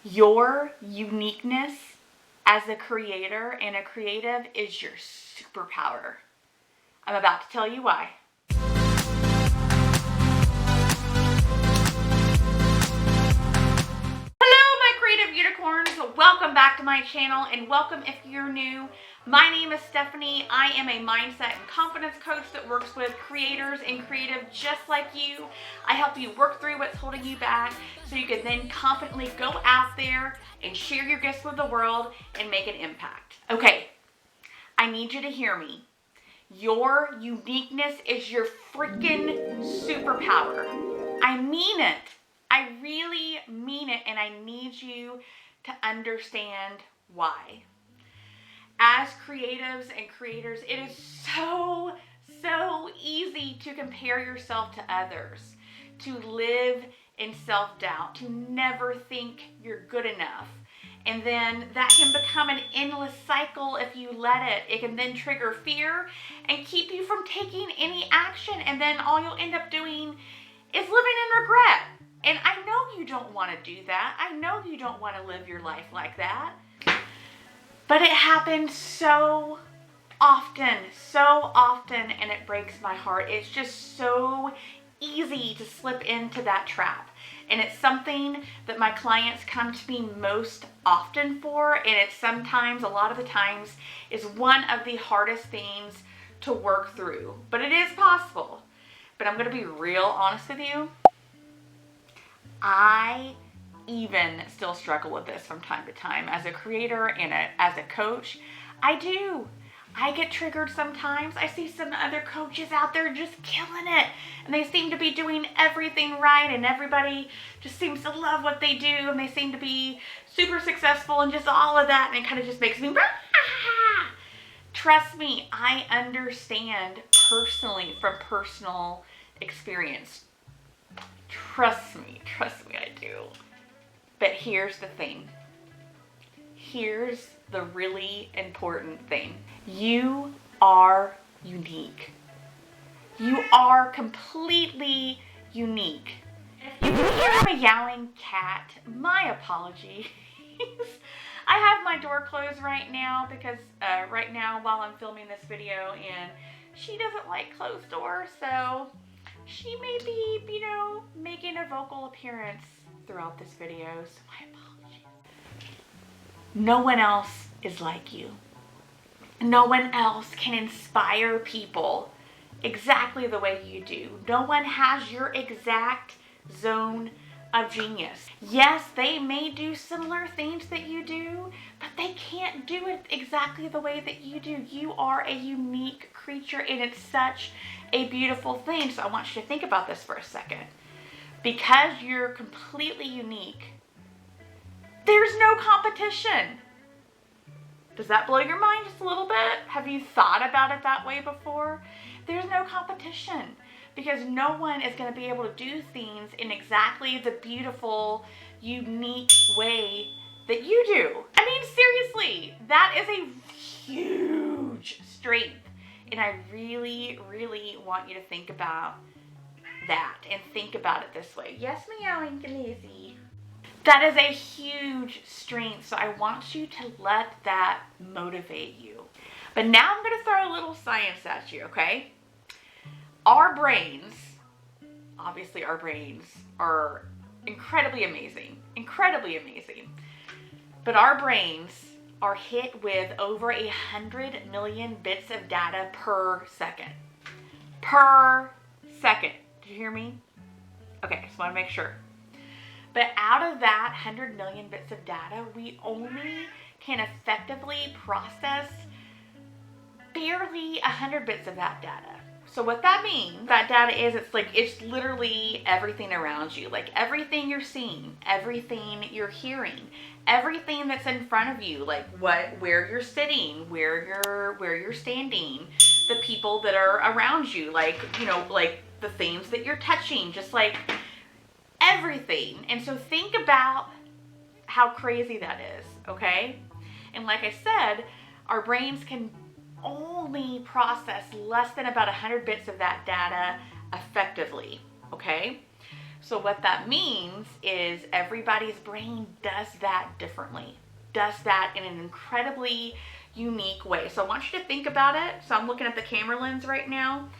Your uniqueness as a creator and a creative is your superpower. I'm about to tell you why. Hello, my creative unicorns. Welcome back to my channel, and welcome if you're new. My name is Stephanie. I am a mindset and confidence coach that works with creators and creative just like you. I help you work through what's holding you back so you can then confidently go out there and share your gifts with the world and make an impact. Okay, I need you to hear me. Your uniqueness is your freaking superpower. I mean it. I really mean it, and I need you to understand why. As creatives and creators, it is so easy to compare yourself to others, to live in self-doubt, to never think you're good enough. And then that can become an endless cycle if you let it. It can then trigger fear and keep you from taking any action. And then all you'll end up doing is living in regret. And I know you don't want to do that. I know you don't want to live your life like that. But it happens so often, and it breaks my heart. It's just so easy to slip into that trap. And it's something that my clients come to me most often for, and it's sometimes, a lot of the times, is one of the hardest things to work through. But it is possible. But I'm going to be real honest with you. I even still struggle with this from time to time. As a creator and as a coach, I do. I get triggered sometimes. I see some other coaches out there just killing it, and they seem to be doing everything right, and everybody just seems to love what they do, and they seem to be super successful and just all of that, and it kind of just makes me Trust me, I understand personally from personal experience. Trust me, I do. But here's the thing. Here's the really important thing. You are unique. You are completely unique. If you can hear a meowing cat, my apologies. I have my door closed right now because right now while I'm filming this video, and she doesn't like closed doors, so she may be, making a vocal appearance throughout this video, so my apologies. No one else is like you. No one else can inspire people exactly the way you do. No one has your exact zone of genius. Yes, they may do similar things that you do, but they can't do it exactly the way that you do. You are a unique creature, and it's such a beautiful thing. So I want you to think about this for a second. Because you're completely unique, there's no competition. Does that blow your mind just a little bit? Have you thought about it that way before? There's no competition because no one is going to be able to do things in exactly the beautiful, unique way that you do. I mean, seriously, that is a huge strength. And I really want you to think about that and think about it this way. Yes, meowing, lazy. That is a huge strength, so I want you to let that motivate you. But now I'm going to throw a little science at you, okay? Our brains, obviously our brains are incredibly amazing, but our brains are hit with over 100 million bits of data per second. Per second. Did you hear me? Okay, just want to make sure. But out of that 100 million bits of data, we only can effectively process barely 100 bits of that data. So what that means, that data is, it's literally everything around you. Like everything you're seeing, everything you're hearing, everything that's in front of you, like where you're sitting, where you're standing, the people that are around you, like the things that you're touching, just like everything. And so think about how crazy that is, okay? And like I said, our brains can only process less than about 100 bits of that data effectively, okay? So what that means is everybody's brain does that differently, does that in an incredibly unique way. So I want you to think about it. So I'm looking at the camera lens right now.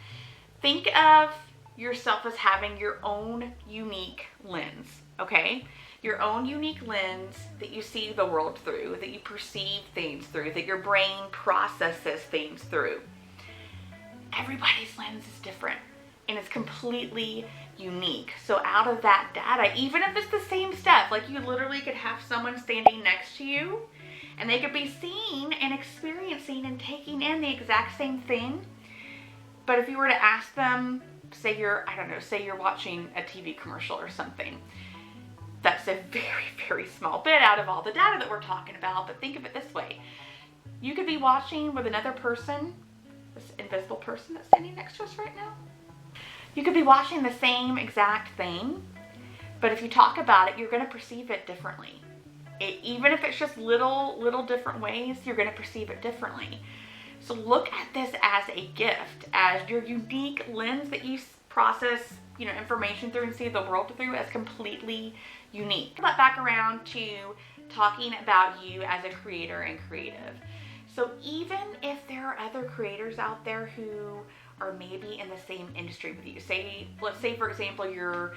Think of yourself as having your own unique lens, okay? Your own unique lens that you see the world through, that you perceive things through, that your brain processes things through. Everybody's lens is different and it's completely unique. So out of that data, even if it's the same stuff, like you literally could have someone standing next to you and they could be seeing and experiencing and taking in the exact same thing. But if you were to ask them, say you're watching a TV commercial or something, that's a very, very small bit out of all the data that we're talking about. But think of it this way. You could be watching with another person, this invisible person that's standing next to us right now. You could be watching the same exact thing, but if you talk about it, you're going to perceive it differently. Even if it's just little different ways, you're going to perceive it differently. So look at this as a gift, as your unique lens that you process, information through and see the world through as completely unique. But back around to talking about you as a creator and creative. So even if there are other creators out there who are maybe in the same industry with you, let's say for example, you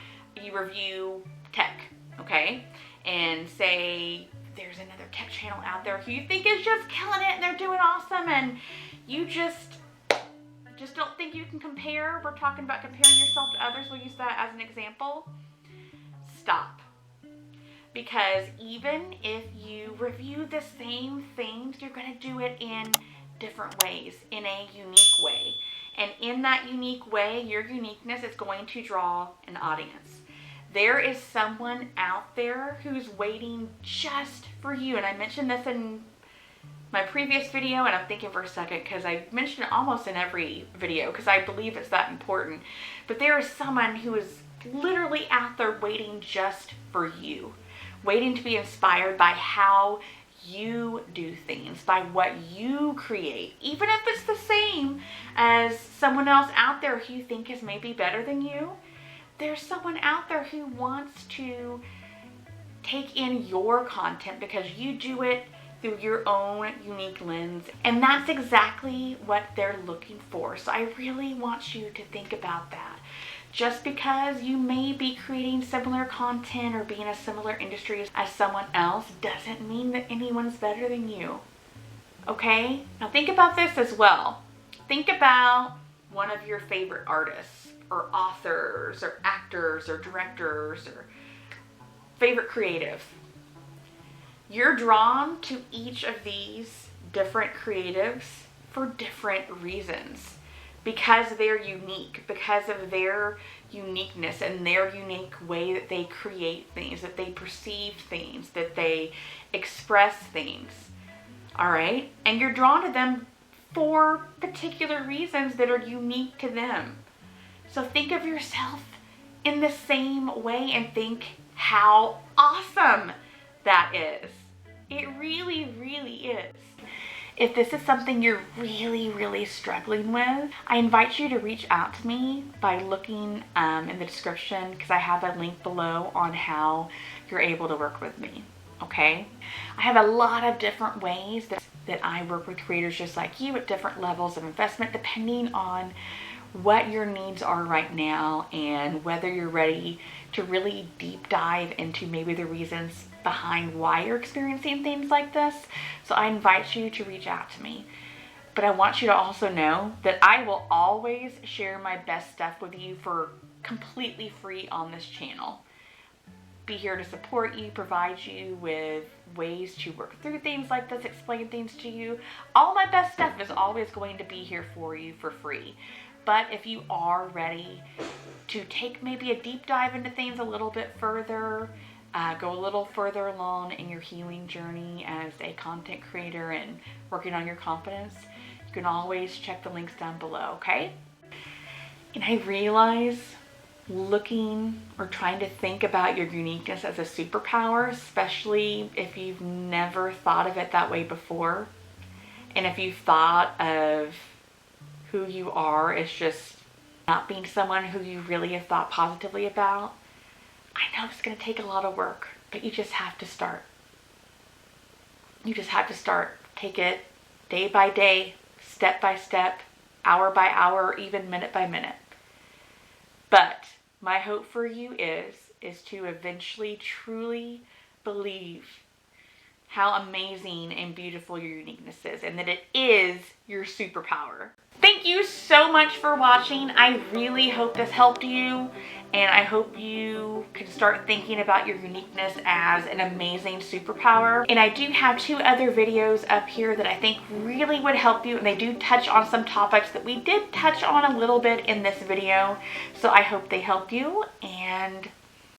review tech, okay? And say there's another tech channel out there who you think is just killing it and they're doing awesome, and you just don't think you can compare. We're talking about comparing yourself to others. We'll use that as an example. Stop. Because even if you review the same things, you're going to do it in different ways, in a unique way. And in that unique way, your uniqueness is going to draw an audience. There is someone out there who's waiting just for you. And I mentioned this in my previous video, and I'm thinking for a second because I mention it almost in every video because I believe it's that important. But there is someone who is literally out there waiting just for you, waiting to be inspired by how you do things, by what you create, even if it's the same as someone else out there who you think is maybe better than you. There's someone out there who wants to take in your content because you do it through your own unique lens, and that's exactly what they're looking for. So I really want you to think about that. Just because you may be creating similar content or be in a similar industry as someone else doesn't mean that anyone's better than you. Okay? Now think about this as well. Think about one of your favorite artists or authors or actors or directors or favorite creative. You're drawn to each of these different creatives for different reasons, because they're unique, because of their uniqueness and their unique way that they create things, that they perceive things, that they express things. All right? And you're drawn to them for particular reasons that are unique to them. So think of yourself in the same way and think how awesome that is. It really, really is. If this is something you're really, really struggling with, I invite you to reach out to me by looking in the description, because I have a link below on how you're able to work with me, okay? I have a lot of different ways that I work with creators just like you at different levels of investment, depending on what your needs are right now and whether you're ready to really deep dive into maybe the reasons behind why you're experiencing things like this. So I invite you to reach out to me. But I want you to also know that I will always share my best stuff with you for completely free on this channel. Be here to support you, provide you with ways to work through things like this, explain things to you. All my best stuff is always going to be here for you for free. But if you are ready to take maybe a deep dive into things a little bit further, go a little further along in your healing journey as a content creator and working on your confidence, you can always check the links down below, okay? And I realize looking or trying to think about your uniqueness as a superpower, especially if you've never thought of it that way before, and if you've thought of who you are as just not being someone who you really have thought positively about, I know it's going to take a lot of work, but you just have to start. You just have to start. Take it day by day, step by step, hour by hour, or even minute by minute. But my hope for you is to eventually truly believe how amazing and beautiful your uniqueness is, and that it is your superpower. Thank you so much for watching. I really hope this helped you, and I hope you can start thinking about your uniqueness as an amazing superpower. And I do have 2 other videos up here that I think really would help you, and they do touch on some topics that we did touch on a little bit in this video. So I hope they help you, and